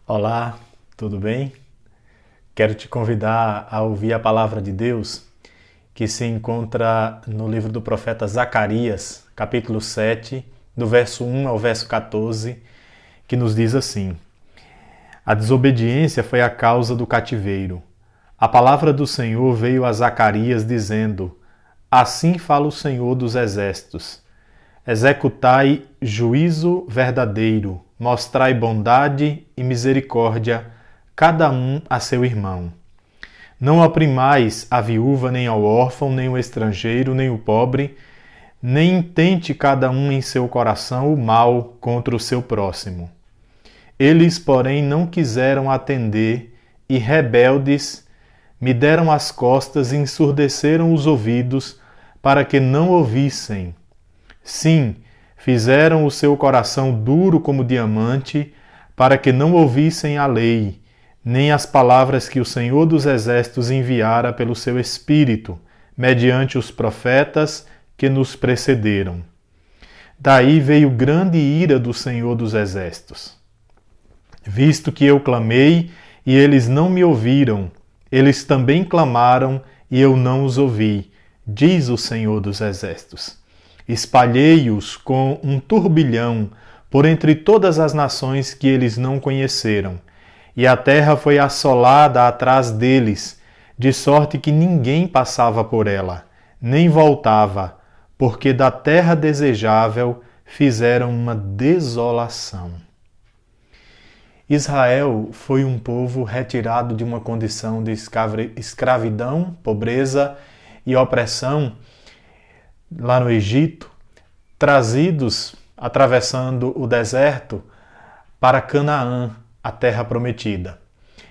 Olá, tudo bem? Quero te convidar a ouvir a palavra de Deus que se encontra no livro do profeta Zacarias, capítulo 7, do verso 1 ao verso 14, que nos diz assim: A desobediência foi a causa do cativeiro. A palavra do Senhor veio a Zacarias dizendo: Assim fala o Senhor dos exércitos: Executai juízo verdadeiro, mostrai bondade e misericórdia, cada um a seu irmão. Não oprimais a viúva, nem ao órfão, nem o estrangeiro, nem o pobre, nem intente cada um em seu coração o mal contra o seu próximo. Eles, porém, não quiseram atender e, rebeldes, me deram as costas e ensurdeceram os ouvidos para que não ouvissem. Sim, fizeram o seu coração duro como diamante, para que não ouvissem a lei, nem as palavras que o Senhor dos Exércitos enviara pelo seu Espírito, mediante os profetas que nos precederam. Daí veio grande ira do Senhor dos Exércitos. Visto que eu clamei e eles não me ouviram, eles também clamaram e eu não os ouvi, diz o Senhor dos Exércitos. Espalhei-os com um turbilhão por entre todas as nações que eles não conheceram, e a terra foi assolada atrás deles, de sorte que ninguém passava por ela, nem voltava, porque da terra desejável fizeram uma desolação. Israel foi um povo retirado de uma condição de escravidão, pobreza e opressão lá no Egito, trazidos atravessando o deserto para Canaã, a terra prometida.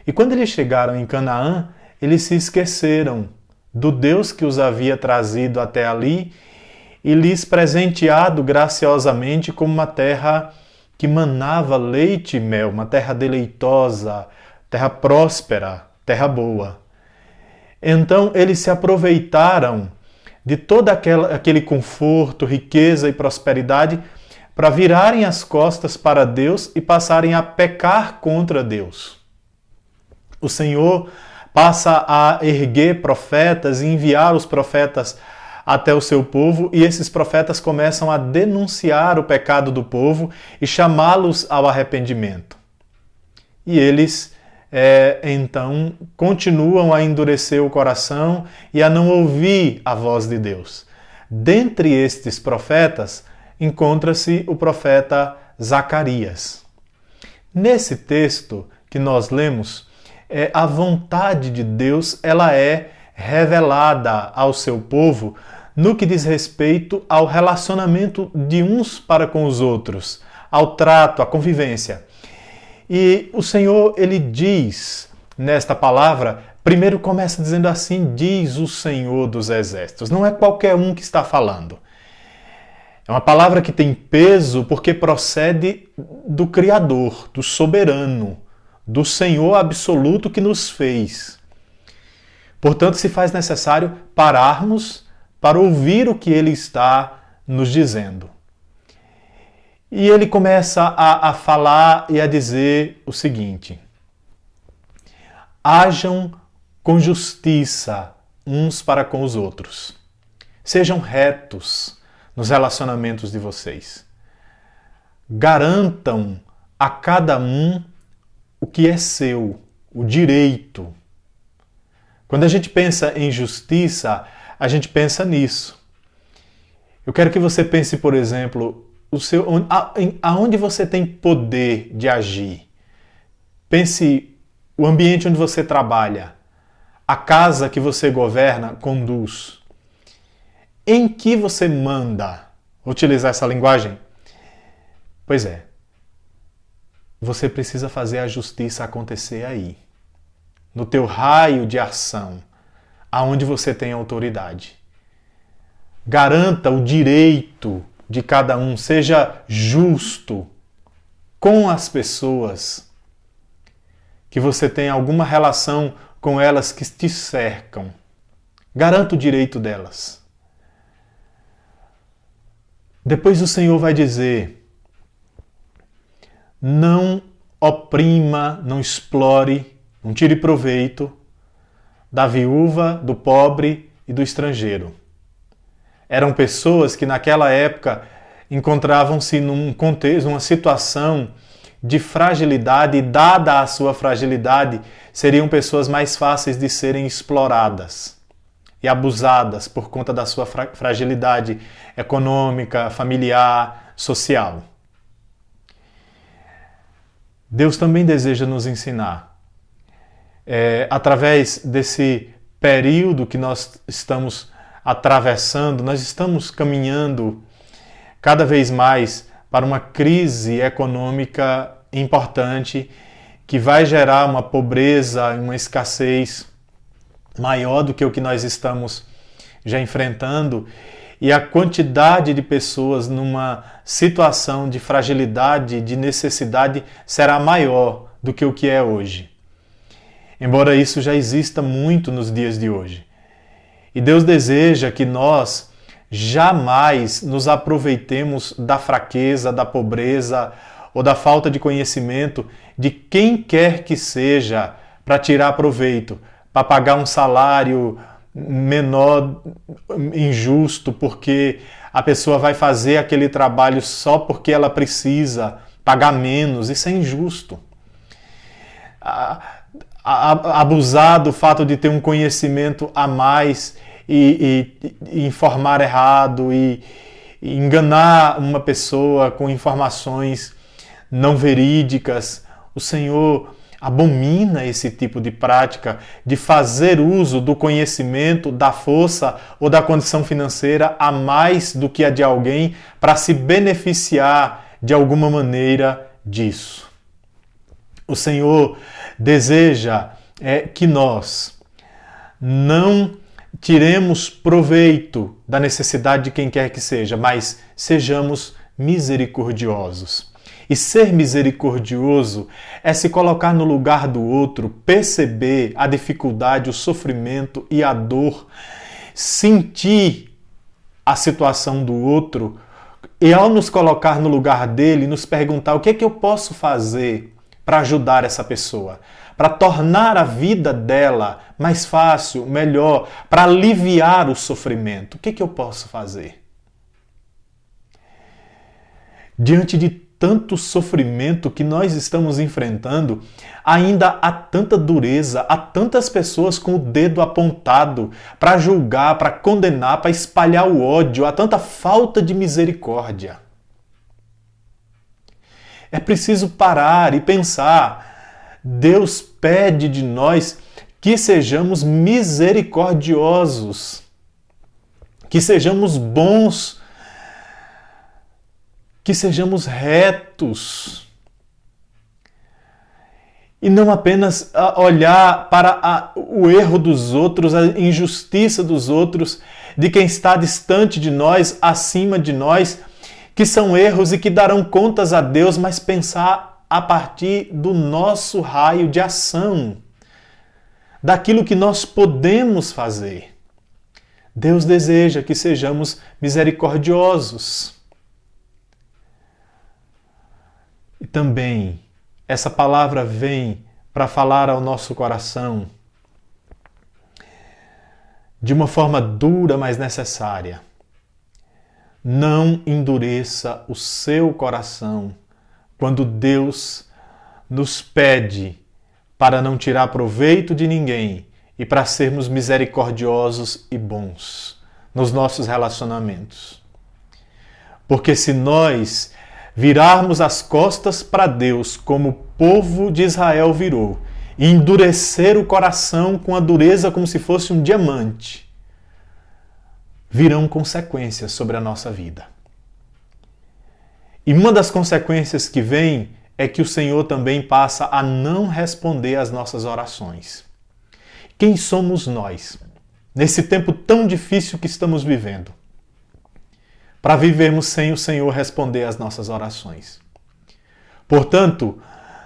E quando eles chegaram em Canaã, eles se esqueceram do Deus que os havia trazido até ali e lhes presenteado graciosamente como uma terra que manava leite e mel, uma terra deleitosa, terra próspera, terra boa. Então eles se aproveitaram de todo aquele conforto, riqueza e prosperidade para virarem as costas para Deus e passarem a pecar contra Deus. O Senhor passa a erguer profetas e enviar os profetas até o seu povo, e esses profetas começam a denunciar o pecado do povo e chamá-los ao arrependimento. E eles então continuam a endurecer o coração e a não ouvir a voz de Deus. Dentre estes profetas, encontra-se o profeta Zacarias. Nesse texto que nós lemos, a vontade de Deus ela é revelada ao seu povo no que diz respeito ao relacionamento de uns para com os outros, ao trato, à convivência. E o Senhor, ele diz nesta palavra, primeiro começa dizendo assim, diz o Senhor dos Exércitos. Não é qualquer um que está falando. É uma palavra que tem peso porque procede do Criador, do soberano, do Senhor absoluto que nos fez. Portanto, se faz necessário pararmos para ouvir o que ele está nos dizendo. E ele começa a falar e a dizer o seguinte: hajam com justiça uns para com os outros. Sejam retos nos relacionamentos de vocês. Garantam a cada um o que é seu, o direito. Quando a gente pensa em justiça, a gente pensa nisso. Eu quero que você pense, por exemplo, aonde você tem poder de agir. Pense o ambiente onde você trabalha, a casa que você governa, conduz. Em que você manda? Vou utilizar essa linguagem? Pois é. Você precisa fazer a justiça acontecer aí, no teu raio de ação, aonde você tem autoridade. Garanta o direito de cada um, seja justo com as pessoas, que você tenha alguma relação com elas que te cercam. Garanta o direito delas. Depois o Senhor vai dizer: não oprima, não explore, não tire proveito da viúva, do pobre e do estrangeiro. Eram pessoas que naquela época encontravam-se num contexto, numa situação de fragilidade, e dada a sua fragilidade, seriam pessoas mais fáceis de serem exploradas e abusadas por conta da sua fragilidade econômica, familiar, social. Deus também deseja nos ensinar, através desse período que nós estamos atravessando, nós estamos caminhando cada vez mais para uma crise econômica importante que vai gerar uma pobreza, uma escassez maior do que o que nós estamos já enfrentando, e a quantidade de pessoas numa situação de fragilidade, de necessidade, será maior do que o que é hoje. Embora isso já exista muito nos dias de hoje. E Deus deseja que nós jamais nos aproveitemos da fraqueza, da pobreza ou da falta de conhecimento de quem quer que seja para tirar proveito, para pagar um salário menor, injusto, porque a pessoa vai fazer aquele trabalho só porque ela precisa pagar menos. Isso é injusto. Abusar do fato de ter um conhecimento a mais e informar errado e enganar uma pessoa com informações não verídicas. O Senhor abomina esse tipo de prática de fazer uso do conhecimento, da força ou da condição financeira a mais do que a de alguém para se beneficiar de alguma maneira disso. O Senhor deseja que nós não tiremos proveito da necessidade de quem quer que seja, mas sejamos misericordiosos. E ser misericordioso é se colocar no lugar do outro, perceber a dificuldade, o sofrimento e a dor, sentir a situação do outro e, ao nos colocar no lugar dele, nos perguntar o que é que eu posso fazer para ajudar essa pessoa, para tornar a vida dela mais fácil, melhor, para aliviar o sofrimento. O que é que eu posso fazer? Diante de tanto sofrimento que nós estamos enfrentando, ainda há tanta dureza, há tantas pessoas com o dedo apontado para julgar, para condenar, para espalhar o ódio, há tanta falta de misericórdia. É preciso parar e pensar. Deus pede de nós que sejamos misericordiosos, que sejamos bons, que sejamos retos. E não apenas olhar para o erro dos outros, a injustiça dos outros, de quem está distante de nós, acima de nós, que são erros e que darão contas a Deus, mas pensar a partir do nosso raio de ação, daquilo que nós podemos fazer. Deus deseja que sejamos misericordiosos. E também essa palavra vem para falar ao nosso coração de uma forma dura, mas necessária. Não endureça o seu coração quando Deus nos pede para não tirar proveito de ninguém e para sermos misericordiosos e bons nos nossos relacionamentos. Porque se nós virarmos as costas para Deus como o povo de Israel virou e endurecer o coração com a dureza como se fosse um diamante, virão consequências sobre a nossa vida. E uma das consequências que vem é que o Senhor também passa a não responder às nossas orações. Quem somos nós, nesse tempo tão difícil que estamos vivendo, para vivermos sem o Senhor responder às nossas orações? Portanto,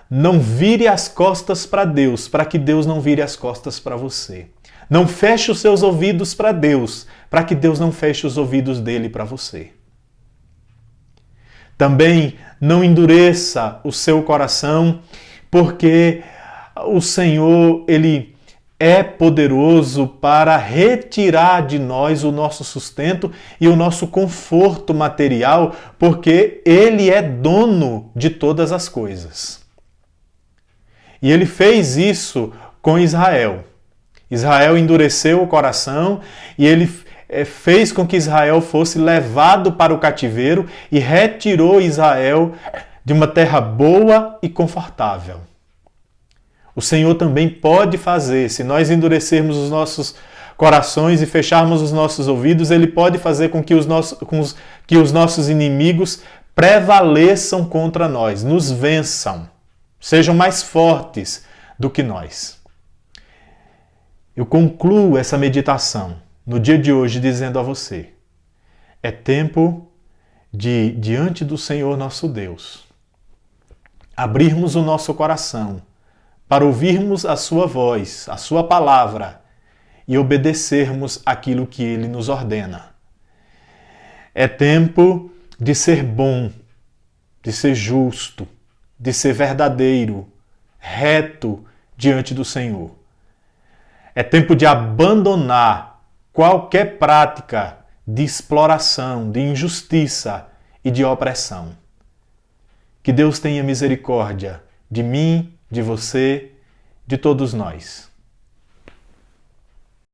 não vire as costas para Deus, para que Deus não vire as costas para você. Não feche os seus ouvidos para Deus, para que Deus não feche os ouvidos dele para você. Também não endureça o seu coração, porque o Senhor, Ele é poderoso para retirar de nós o nosso sustento e o nosso conforto material, porque Ele é dono de todas as coisas. E Ele fez isso com Israel. Israel endureceu o coração e Ele fez com que Israel fosse levado para o cativeiro e retirou Israel de uma terra boa e confortável. O Senhor também pode fazer, se nós endurecermos os nossos corações e fecharmos os nossos ouvidos, Ele pode fazer com que os nossos inimigos prevaleçam contra nós, nos vençam, sejam mais fortes do que nós. Eu concluo essa meditação no dia de hoje dizendo a você: é tempo de, diante do Senhor nosso Deus, abrirmos o nosso coração para ouvirmos a sua voz, a sua palavra e obedecermos aquilo que Ele nos ordena. É tempo de ser bom, de ser justo, de ser verdadeiro, reto diante do Senhor. É tempo de abandonar qualquer prática de exploração, de injustiça e de opressão. Que Deus tenha misericórdia de mim, de você, de todos nós.